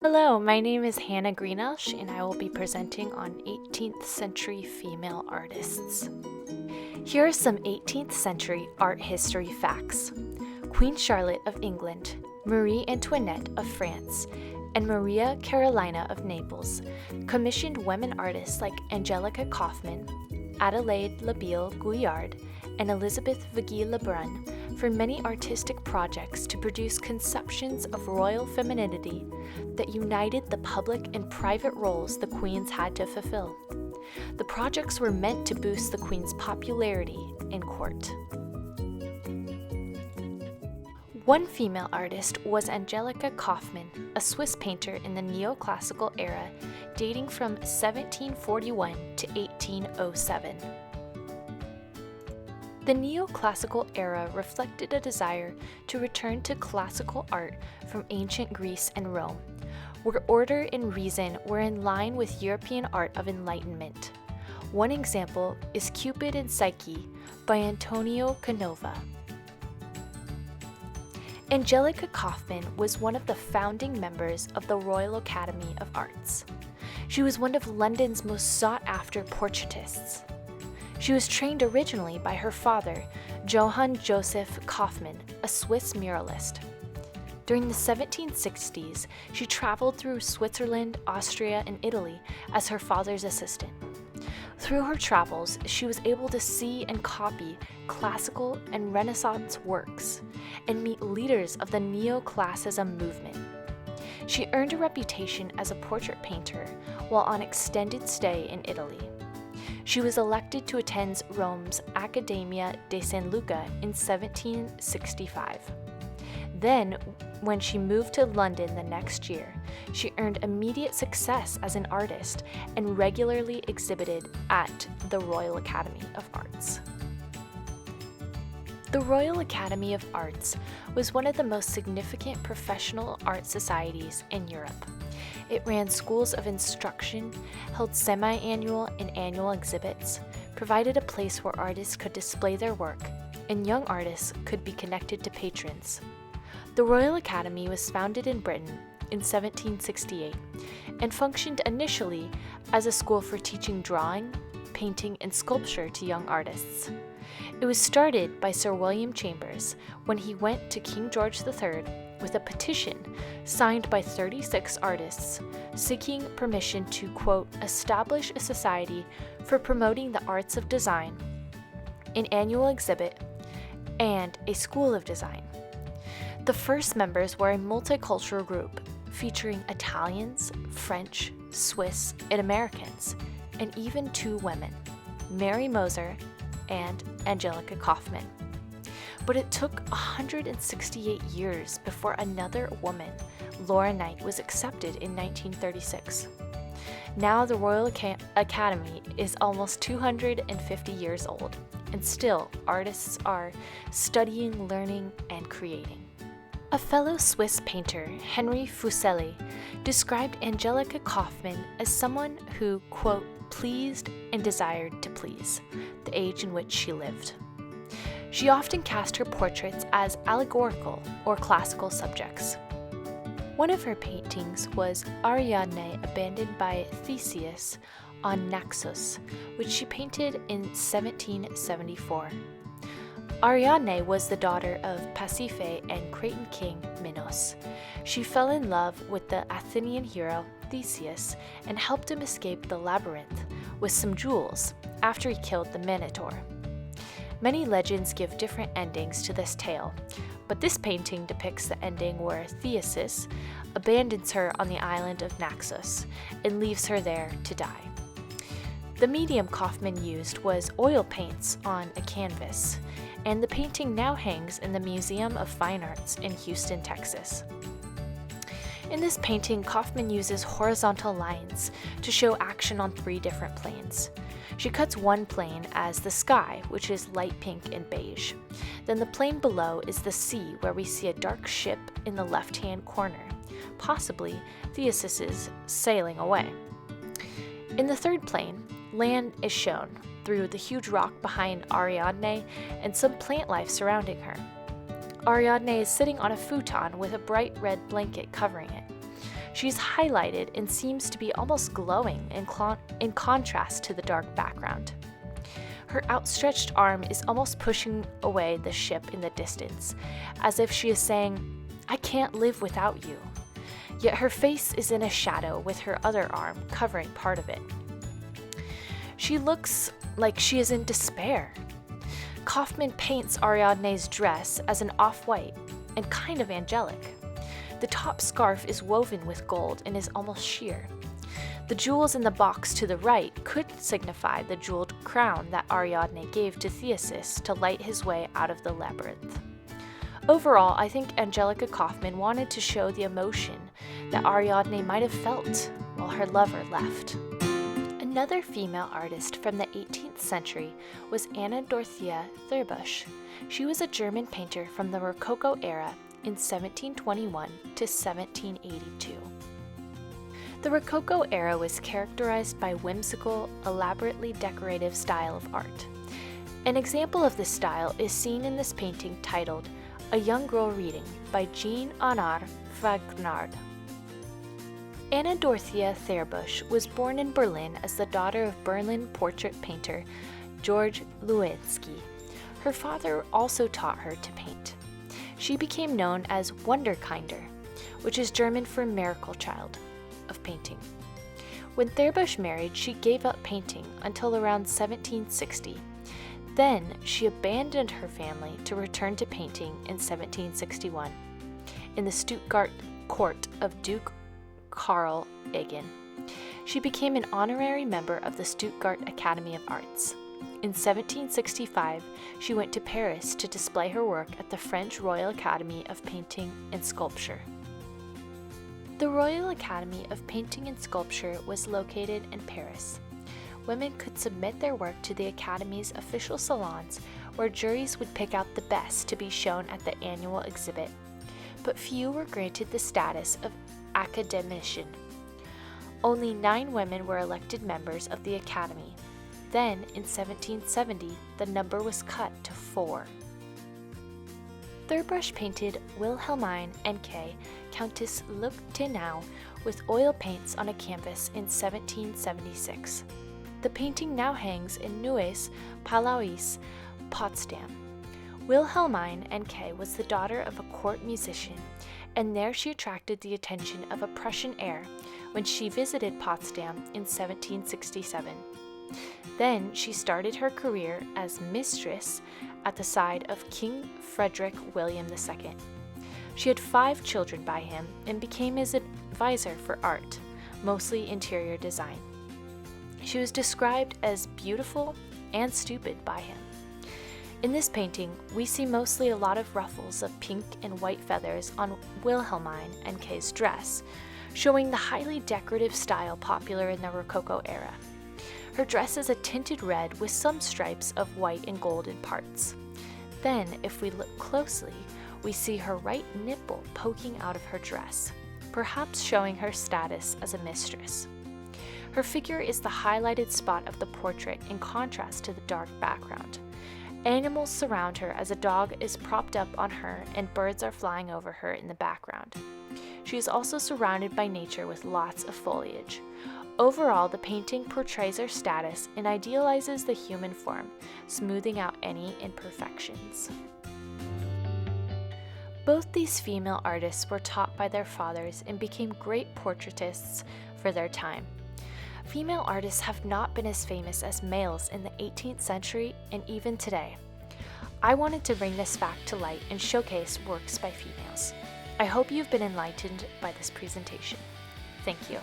Hello, my name is Hannah Greenelsh, and I will be presenting on 18th century female artists. Here are some 18th century art history facts. Queen Charlotte of England, Marie Antoinette of France, and Maria Carolina of Naples commissioned women artists like Angelica Kauffman, Adelaide Labille Gouillard, and Elizabeth Vigée Lebrun for many artistic projects to produce conceptions of royal femininity that united the public and private roles the queens had to fulfill. The projects were meant to boost the queen's popularity in court. One female artist was Angelica Kauffman, a Swiss painter in the neoclassical era dating from 1741 to 1807. The neoclassical era reflected a desire to return to classical art from ancient Greece and Rome, where order and reason were in line with European art of Enlightenment. One example is Cupid and Psyche by Antonio Canova. Angelica Kauffman was one of the founding members of the Royal Academy of Arts. She was one of London's most sought-after portraitists. She was trained originally by her father, Johann Joseph Kauffmann, a Swiss muralist. During the 1760s, she traveled through Switzerland, Austria, and Italy as her father's assistant. Through her travels, she was able to see and copy classical and Renaissance works and meet leaders of the neoclassicism movement. She earned a reputation as a portrait painter while on extended stay in Italy. She was elected to attend Rome's Accademia de San Luca in 1765. Then, when she moved to London the next year, she earned immediate success as an artist and regularly exhibited at the Royal Academy of Arts. The Royal Academy of Arts was one of the most significant professional art societies in Europe. It ran schools of instruction, held semi-annual and annual exhibits, provided a place where artists could display their work, and young artists could be connected to patrons. The Royal Academy was founded in Britain in 1768 and functioned initially as a school for teaching drawing, painting, and sculpture to young artists. It was started by Sir William Chambers when he went to King George III with a petition signed by 36 artists seeking permission to, quote, establish a society for promoting the arts of design, an annual exhibit, and a school of design. The first members were a multicultural group featuring Italians, French, Swiss, and Americans, and even two women, Mary Moser and Angelica Kauffman. But it took 168 years before another woman, Laura Knight, was accepted in 1936. Now the Royal Academy is almost 250 years old, and still artists are studying, learning, and creating. A fellow Swiss painter, Henry Fuseli, described Angelica Kauffman as someone who, quote, pleased and desired to please the age in which she lived. She often cast her portraits as allegorical or classical subjects. One of her paintings was Ariadne abandoned by Theseus on Naxos, which she painted in 1774. Ariadne was the daughter of Pasiphae and Cretan king Minos. She fell in love with the Athenian hero Theseus and helped him escape the labyrinth with some jewels after he killed the Minotaur. Many legends give different endings to this tale, but this painting depicts the ending where Theseus abandons her on the island of Naxos and leaves her there to die. The medium Kauffman used was oil paints on a canvas, and the painting now hangs in the Museum of Fine Arts in Houston, Texas. In this painting, Kauffman uses horizontal lines to show action on 3 different planes. She cuts one plane as the sky, which is light pink and beige. Then the plane below is the sea, where we see a dark ship in the left-hand corner, possibly Theseus is sailing away. In the third plane, land is shown through the huge rock behind Ariadne and some plant life surrounding her. Ariadne is sitting on a futon with a bright red blanket covering it. She's highlighted and seems to be almost glowing in contrast to the dark background. Her outstretched arm is almost pushing away the ship in the distance, as if she is saying, "I can't live without you." Yet her face is in a shadow with her other arm covering part of it. She looks like she is in despair. Kaufman paints Ariadne's dress as an off-white and kind of angelic. The top scarf is woven with gold and is almost sheer. The jewels in the box to the right could signify the jeweled crown that Ariadne gave to Theseus to light his way out of the labyrinth. Overall, I think Angelica Kaufman wanted to show the emotion that Ariadne might have felt while her lover left. Another female artist from the 18th century was Anna Dorothea Thurbusch. She was a German painter from the Rococo era in 1721 to 1782. The Rococo era was characterized by whimsical, elaborately decorative style of art. An example of this style is seen in this painting titled A Young Girl Reading by Jean Honoré Fragonard. Anna Dorothea Thurbusch was born in Berlin as the daughter of Berlin portrait painter Georg Lewinsky. Her father also taught her to paint. She became known as Wunderkinder, which is German for miracle child of painting. When Thurbusch married, she gave up painting until around 1760. Then she abandoned her family to return to painting in 1761 in the Stuttgart court of Duke Karl Eugen. She became an honorary member of the Stuttgart Academy of Arts. In 1765, she went to Paris to display her work at the French Royal Academy of Painting and Sculpture. The Royal Academy of Painting and Sculpture was located in Paris. Women could submit their work to the Academy's official salons, where juries would pick out the best to be shown at the annual exhibit, but few were granted the status of academician. Only 9 women were elected members of the Academy. Then, in 1770, the number was cut to 4. Thurbusch painted Wilhelmine Encke, Countess Luchtenau, with oil paints on a canvas in 1776. The painting now hangs in Neues Palais, Potsdam. Wilhelmine Encke was the daughter of a court musician, and there she attracted the attention of a Prussian heir when she visited Potsdam in 1767. Then she started her career as mistress at the side of King Frederick William II. She had 5 children by him and became his advisor for art, mostly interior design. She was described as beautiful and stupid by him. In this painting, we see mostly a lot of ruffles of pink and white feathers on Wilhelmine Encke's dress, showing the highly decorative style popular in the Rococo era. Her dress is a tinted red with some stripes of white and gold in parts. Then, if we look closely, we see her right nipple poking out of her dress, perhaps showing her status as a mistress. Her figure is the highlighted spot of the portrait in contrast to the dark background. Animals surround her as a dog is propped up on her and birds are flying over her in the background. She is also surrounded by nature with lots of foliage. Overall, the painting portrays her status and idealizes the human form, smoothing out any imperfections. Both these female artists were taught by their fathers and became great portraitists for their time. Female artists have not been as famous as males in the 18th century and even today. I wanted to bring this fact to light and showcase works by females. I hope you've been enlightened by this presentation. Thank you.